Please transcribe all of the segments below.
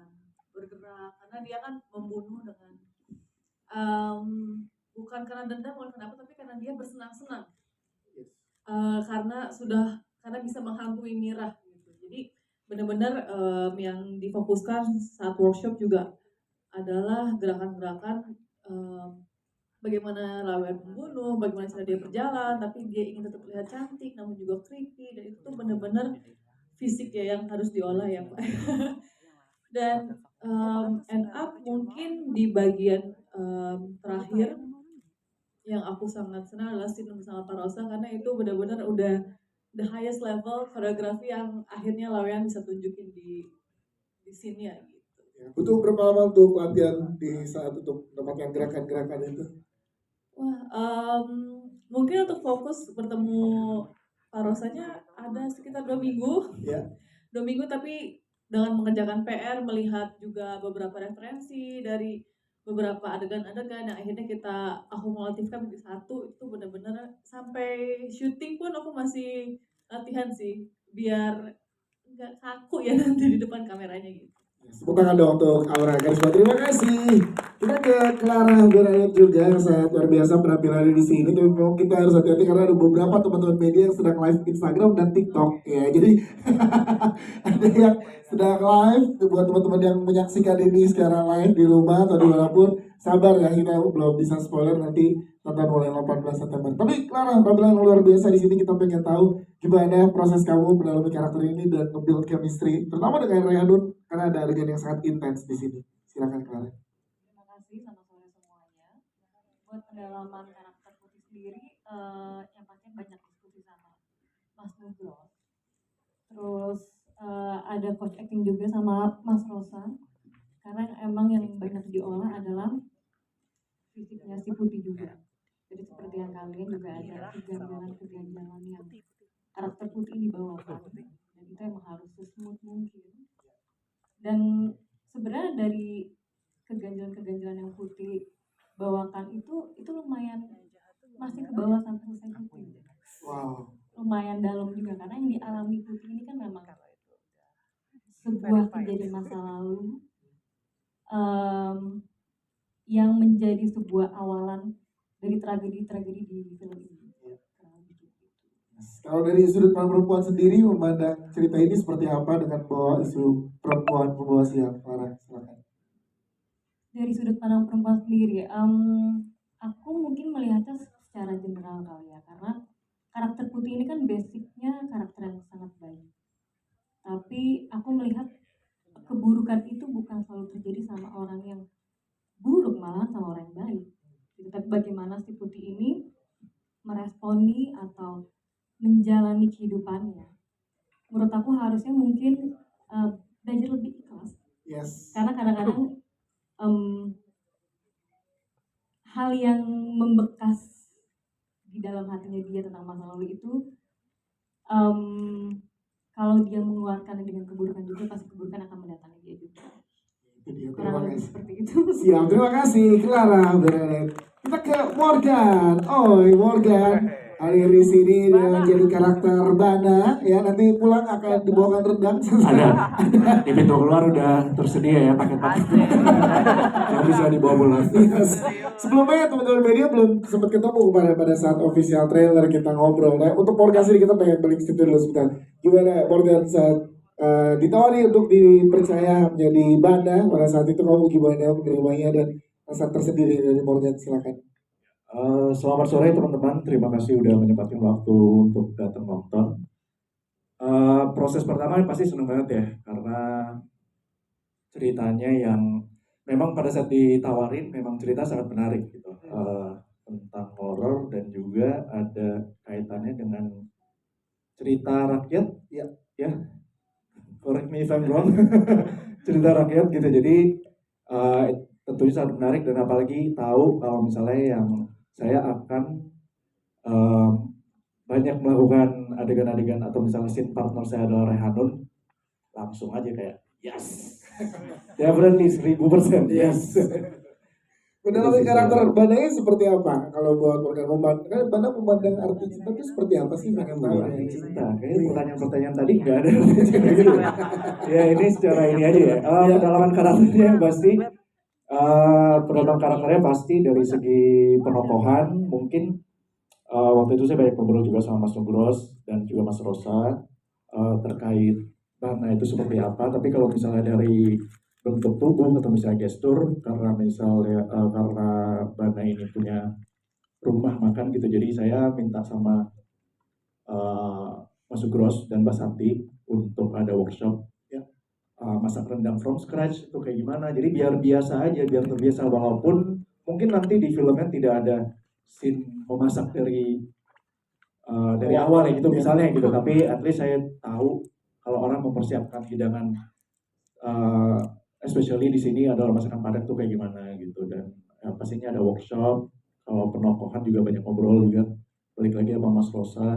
akan bergerak karena dia kan membunuh dengan um, bukan karena dendam, bukan karena apa, tapi karena dia bersenang-senang. Karena bisa menghantui Mira gitu. Jadi benar-benar yang difokuskan saat workshop juga adalah gerakan-gerakan bagaimana lawan membunuh, bagaimana cara dia berjalan, tapi dia ingin tetap terlihat cantik, namun juga creepy, dan itu tuh benar-benar fisik ya yang harus diolah ya Pak. Dan end up mungkin di bagian terakhir yang aku sangat senang adalah scene bersama Parosa karena itu benar-benar udah the highest level koreografi yang akhirnya Lawean bisa tunjukin di scene ya gitu. Butuh berapa lama untuk latihan di saat untuk mendapatkan gerakan-gerakan itu? Wah, mungkin untuk fokus bertemu Parosanya ada sekitar 2 minggu. Ya. 2 minggu tapi dengan mengerjakan PR, melihat juga beberapa referensi dari beberapa adegan-adegan yang akhirnya kita akumulatifkan menjadi satu, itu benar-benar sampai syuting pun aku masih latihan sih biar nggak kaku ya nanti di depan kameranya gitu. Tepuk tangan dong untuk Aura Karisma. Terima kasih. Kita ke Clara Bernadette juga yang sangat luar biasa penampilannya di sini. Tapi memang kita harus hati-hati karena ada beberapa teman-teman media yang sedang live Instagram dan TikTok ya. Jadi ada yang sedang live buat teman-teman yang menyaksikan ini secara live di rumah atau dimanapun. Sabar ya, kita belum bisa spoiler nanti tonton mulai 18 September. Tapi Clara, penampilan yang luar biasa di sini, kita pengen tahu gimana proses kamu mendalami karakter ini dan nge-build chemistry, terutama dengan Rehanun karena ada adegan yang sangat intens di sini. Silakan Clara. Terima kasih, selamat sore semuanya. Buat pendalaman karakter Putih sendiri, yang pasti banyak diskusi sama Mas Nugro. Terus ada coach acting juga sama Mas Rosa. Karena emang yang banyak diolah adalah fisiknya si Putih juga. Jadi seperti yang kalian juga ada keganjalan yang karakter Putih ini bawakan. Dan itu emang harus sesmooth mungkin. Dan sebenarnya dari keganjalan yang Putih bawakan itu lumayan masih ke bawah sampai selesai Putih. Wow. Lumayan dalam juga karena yang dialami Putih ini kan memang sebuah kejadian masa lalu yang menjadi sebuah awalan dari tragedi-tragedi di film ini. Kalau dari sudut pandang perempuan sendiri memandang cerita ini seperti apa dengan bawa isu perempuan pembawa siap? Clara, silakan. Dari sudut pandang perempuan sendiri, aku mungkin melihatnya secara general kali ya, karena karakter Putih ini kan basicnya karakter yang sangat baik. Tapi aku melihat keburukan itu bukan selalu terjadi sama orang yang buruk, malah sama orang yang baik. Tapi bagaimana si Putih ini meresponi atau menjalani kehidupannya. Menurut aku harusnya mungkin belajar lebih ikhlas. Yes. Karena kadang-kadang hal yang membekas di dalam hatinya dia tentang masa lalu itu kalau dia mengeluarkan dengan keburukan juga, pasti keburukan akan mendatangi dia juga. Itu dia, terima kasih. Seperti itu. Siap, terima kasih Clara Bernadette. Kita ke Morgan. Morgan hadir di sini dengan jadi karakter Bana ya, nanti pulang akan dibawakan rendang. Ada di pintu keluar udah tersedia ya paket-paket yang bisa dibawa pulang. Yes. Sebelumnya teman-teman media belum sempat ketemu pada saat official trailer kita ngobrol. Nah, untuk Morgan sendiri kita pengen balik situ dulu sebentar. Gimana Morgan saat ditawari untuk dipercaya menjadi Bana, pada saat itu kamu gimana menerimanya dan rasa tersendiri dari Morgan? Silakan. Selamat sore teman-teman, terima kasih udah menyempatkan waktu untuk datang nonton. Proses pertama pasti seneng banget ya, karena ceritanya yang memang pada saat ditawarin memang cerita sangat menarik gitu, tentang horor dan juga ada kaitannya dengan cerita rakyat ya. Correct me if I'm wrong. Cerita rakyat gitu, jadi tentunya sangat menarik dan apalagi tahu kalau misalnya yang saya akan banyak melakukan adegan-adegan atau misalnya scene partner saya adalah Rehanun, langsung aja kayak yes. Definitely 1000% yes. Mendalami karakter Bananya seperti apa? Kalau buat Morgan kan Bana memandang arti cinta itu seperti apa sih? Pengen tahu Arti nih. cinta, kayaknya pertanyaan-pertanyaan tadi nggak ada arti cinta gitu. Ya ini secara ini aja ya. Pendalaman karakternya yang pasti, pendalaman karakternya pasti dari segi penokohan mungkin. Waktu itu saya banyak ngobrol juga sama Mas Nugros dan juga Mas Rosa terkait warna itu seperti apa. Tapi kalau misalnya dari bentuk tubuh atau misalnya gestur, karena misalnya karena Bana ini punya rumah makan gitu, jadi saya minta sama Mas Nugros dan Mbak Santi untuk ada workshop ya, masak rendang from scratch itu kayak gimana. Jadi biar biasa aja, biar terbiasa walaupun mungkin nanti di filmnya tidak ada scene memasak dari awal ya gitu misalnya gitu, tapi at least saya tahu kalau orang mempersiapkan hidangan, uh, especially di sini adalah masakan Padang tuh kayak gimana gitu. Dan pastinya ada workshop. Kalau penokohan juga banyak ngobrol juga, balik lagi sama Mas Rosa.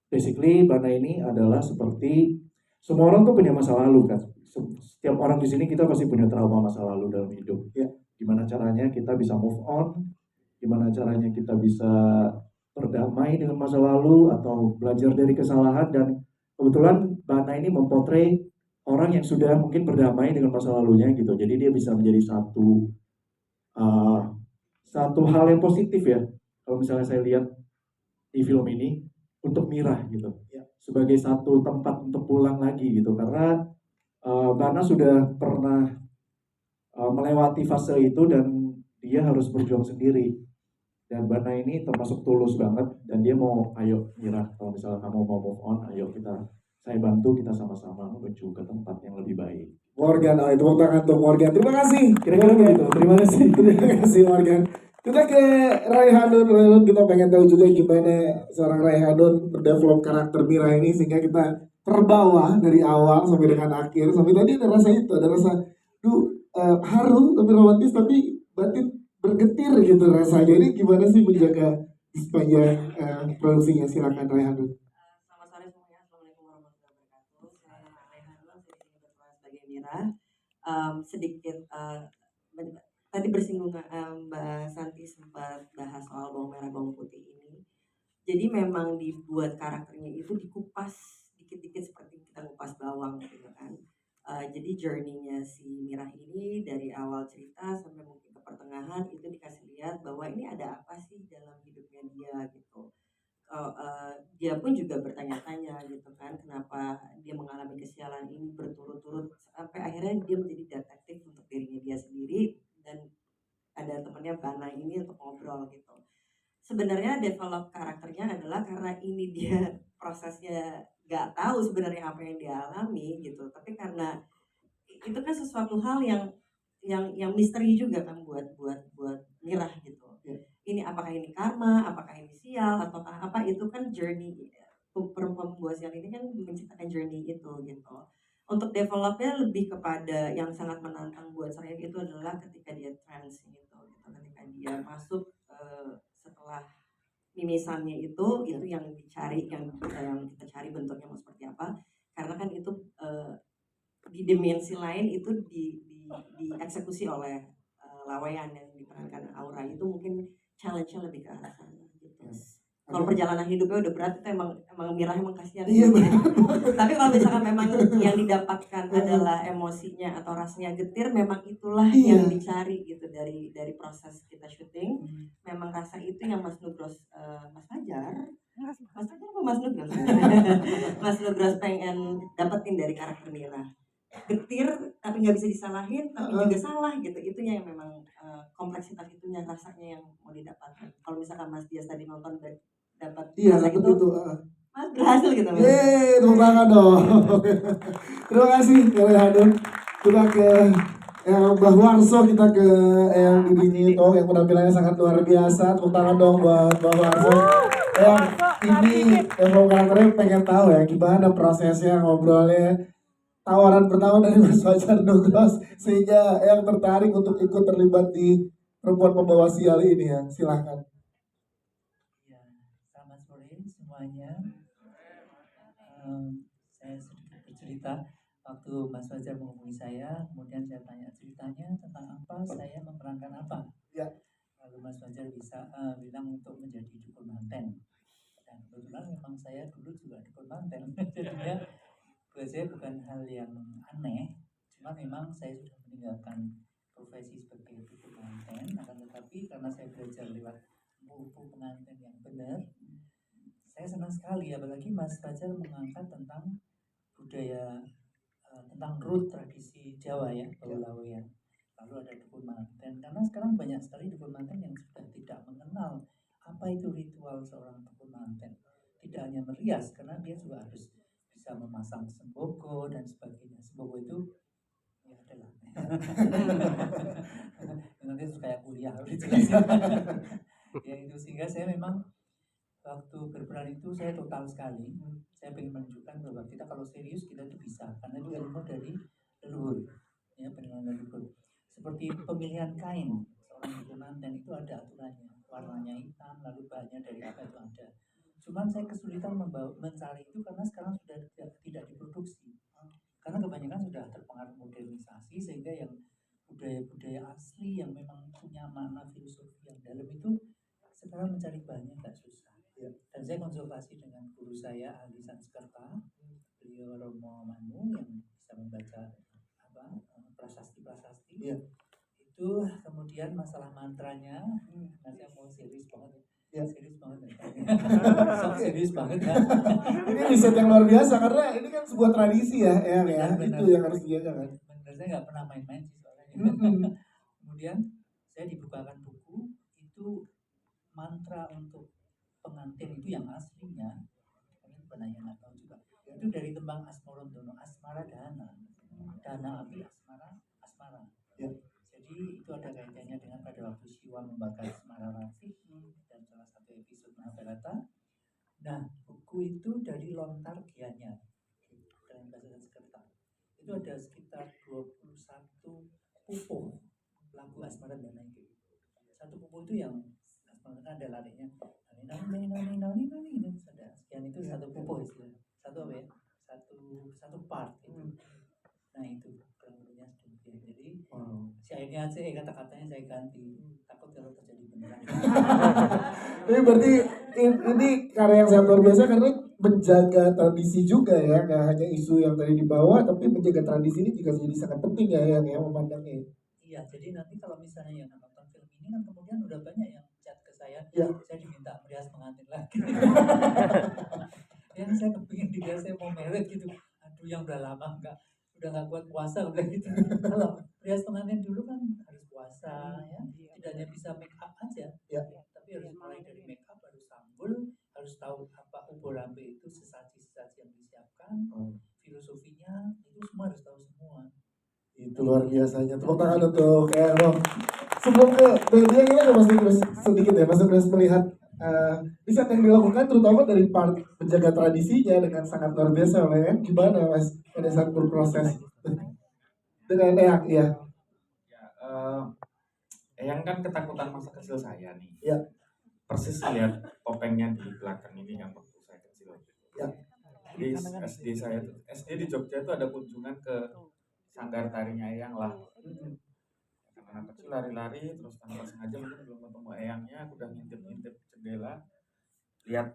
Basically Bana ini adalah seperti semua orang tuh punya masa lalu kan. Setiap orang di sini kita pasti punya trauma masa lalu dalam hidup ya. Gimana caranya kita bisa move on, gimana caranya kita bisa berdamai dengan masa lalu atau belajar dari kesalahan. Dan kebetulan Bana ini mempotret orang yang sudah mungkin berdamai dengan masa lalunya gitu. Jadi dia bisa menjadi uh, satu hal yang positif ya. Kalau misalnya saya lihat di film ini untuk Mira gitu, ya, sebagai satu tempat untuk pulang lagi gitu. Karena Bana sudah pernah melewati fase itu dan dia harus berjuang sendiri. Dan Bana ini termasuk tulus banget dan dia mau, ayo Mira, kalau misalnya kamu mau move on, ayo saya bantu, kita sama-sama menuju ke tempat yang lebih baik. Morgan, oh itu tangan untuk Morgan. Terima kasih. Kira-kira begitu. Terima kasih. Terima kasih Morgan. Kita ke Raihanun. Raihanun, kita pengen tahu juga gimana seorang Raihanun mendevelop karakter Mira ini sehingga kita terbawa dari awal sampai dengan akhir. Sampai tadi ada rasa itu, ada rasa haru tapi romantis tapi batin bergetir gitu rasanya. Ini gimana sih menjaga sepanjang produksinya? Silakan Raihanun. Selamat sore semuanya, Assalamualaikum warahmatullahi wabarakatuh. Saya Raihanun, saya di sini berperan sebagai Mira. Sedikit tadi bersinggung Mbak Santi sempat bahas soal bawang merah bawang putih ini. Jadi memang dibuat karakternya itu dikupas dikit-dikit seperti kita ngupas bawang gitu kan. Jadi journey-nya si Mira ini dari awal cerita sampai mungkin ke pertengahan itu dikasih lihat bahwa ini ada apa sih dalam hidupnya dia gitu. Dia pun juga bertanya-tanya gitu kan, kenapa dia mengalami kesialan ini berturut-turut sampai akhirnya dia menjadi detektif untuk dirinya dia sendiri dan ada temannya Bana ini untuk ngobrol gitu. Sebenarnya develop karakternya adalah karena ini dia prosesnya nggak tahu sebenarnya apa yang dia alami gitu, tapi karena itu kan sesuatu hal yang misteri juga kan buat Mirah gitu. Ini apakah ini karma, apakah ini sial, ataukah apa, itu kan journey. Perempuan pembawa sial ini kan menciptakan journey itu gitu. Untuk developnya lebih kepada yang sangat menantang buat saya itu adalah ketika dia trans gitu, ketika dia masuk setelah mimisannya itu yang dicari, yang kita cari bentuknya mau seperti apa, karena kan itu di dimensi lain itu dieksekusi oleh Laweyan yang diperankan Aura. Itu mungkin challenge-nya lebih ke arah sana gitu. Kalau perjalanan hidupnya udah berat itu emang Mirah emang kasihan. Iya, tapi kalau misalkan memang yang didapatkan adalah emosinya atau rasanya getir, memang itulah yang dicari gitu dari proses kita syuting. Memang rasa itu yang Mas Nugros, Mas Fajar apa Mas Nugros? Mas Nugros pengen dapetin dari karakter Mirah. Getir tapi nggak bisa disalahin, tapi juga salah gitu. Itunya yang memang kompleksitas itunya, rasanya yang mau didapatkan. Kalau misalkan Mas Dias tadi nonton dapat rasa itu, Mas berhasil gitu. Tepuk tangan dong. Terima kasih Raihanun. Kita ke Mbah Warso, kita ke yang ini toh yang penampilannya sangat luar biasa. Tepuk tangan dong buat Mbah Warso. Ini yang karakternya pengen tahu ya gimana prosesnya ngobrolnya, tawaran pertama dari Mas Fajar Nugros sehingga yang tertarik untuk ikut terlibat di perempuan pembawa sial ini ya. Silahkan. Ya, selamat sore semuanya. Saya sedikit bercerita. waktu Mas Fajar menghubungi saya, kemudian saya tanya ceritanya tentang apa, saya memerankan apa. Ya. Lalu Mas Fajar bisa bilang untuk menjadi dukun manten. Dan kebetulan memang saya dulu juga dukun manten. Jadinya buat saya bukan hal yang aneh, cuma memang saya sudah meninggalkan profesi sebagai dukun manten, akan tetapi karena saya belajar lewat buku pengantin yang benar, saya senang sekali, apalagi Mas Fajar mengangkat tentang budaya, tentang root tradisi Jawa ya, Baulawian. Lalu ada dukun manten, karena sekarang banyak sekali dukun manten yang sudah tidak mengenal apa itu ritual seorang dukun manten. Tidak hanya merias, karena dia juga harus bisa memasang sembogo dan sebagainya. Sembogo itu ya adalah nanti itu kayak kuliah harus dijelasin. Ya itu, sehingga saya memang waktu berperan itu saya total sekali. Saya ingin menunjukkan bahwa kita kalau serius kita itu bisa, karena itu ilmu dari leluhur, ya, peninggalan leluhur. Seperti pemilihan kain seorang dukun manten itu ada aturannya, warnanya hitam, lalu bahannya dari apa itu ada. Cuman saya kesulitan mencari itu karena sekarang sudah tidak diproduksi, karena kebanyakan sudah terpengaruh modernisasi, sehingga yang budaya-budaya asli yang memang punya makna filosofi yang dalam itu sekarang mencari bahannya agak susah. Dan saya konsultasi dengan guru saya ahli Sanskerta, beliau Romo Manu yang bisa membaca prasasti-prasasti. Itu kemudian masalah mantranya, nanti saya mau serius banget ya. Serius banget ya. Serius banget ya. Ini riset yang luar biasa karena ini kan sebuah tradisi ya, Benar. itu yang harus dijaga kan. Benar, saya nggak pernah main-main sih soalnya. Kemudian saya dibukakan buku itu mantra untuk pengantin itu yang aslinya, ini bukan hanya nggak tahu juga. Itu dari tembang Asmarandono, Asmara Dana, Dana api Asmara. Ya. Jadi itu ada kaitannya dengan pada waktu Siwa membakar Asmara Ratih dan salah satu episode Mahabharata. Nah, buku itu dari Lontar Gianyar dalam bahasa Sanskerta. Itu ada sekitar 21 pupuh lagu Asmara Dana itu. Satu pupuh itu yang Asmara ada larinya nani ada sekian, itu satu pupuh istilah. Satu apa ya? Satu part itu. Nah itu kurang lebihnya sedemikian. Jadi syairnya aja kata-katanya saya ganti, takut kalau terjadi beneran. Ini berarti ini karya yang sangat luar biasa karena menjaga tradisi juga ya, nggak hanya isu yang tadi dibawa, tapi menjaga tradisi ini juga jadi sangat penting ya yang memandangnya. Iya, jadi nanti kalau misalnya yang nonton film ini kan kemudian udah banyak yang chat ke saya, saya diminta merias pengantin lagi. Yang saya kepingin dirias, saya mau meret gitu. Aduh, yang udah lama udah nggak kuat puasa udah gitu. Kalau rias pengantin dulu kan harus puasa ya, tidak hanya bisa make up aja, tapi harus mulai dari make up, harus sanggul, harus tahu apa uborambe itu, sesaji-sesaji yang disiapkan, filosofinya itu semua harus tahu semua. Itu luar biasanya. Tepuk tangan untuk Errol. Sebelum ke media kita ada masih sedikit ya, Mas Chris melihat riset yang dilakukan terutama dari part menjaga tradisinya dengan sangat luar biasa, kan? Gimana Mas pada saat berproses dengan Eyang? Ya. Eyang kan ketakutan masa kecil saya nih. Ya. Persis lihat topengnya di belakang ini kan waktu saya kecil. Ya. Jadi SD di Jogja itu ada kunjungan ke sanggar tarinya Eyang lah. Anak kecil lari-lari terus tanpa sengaja mungkin belum ketemu Eyangnya, aku udah ngintip-ngintip jendela, lihat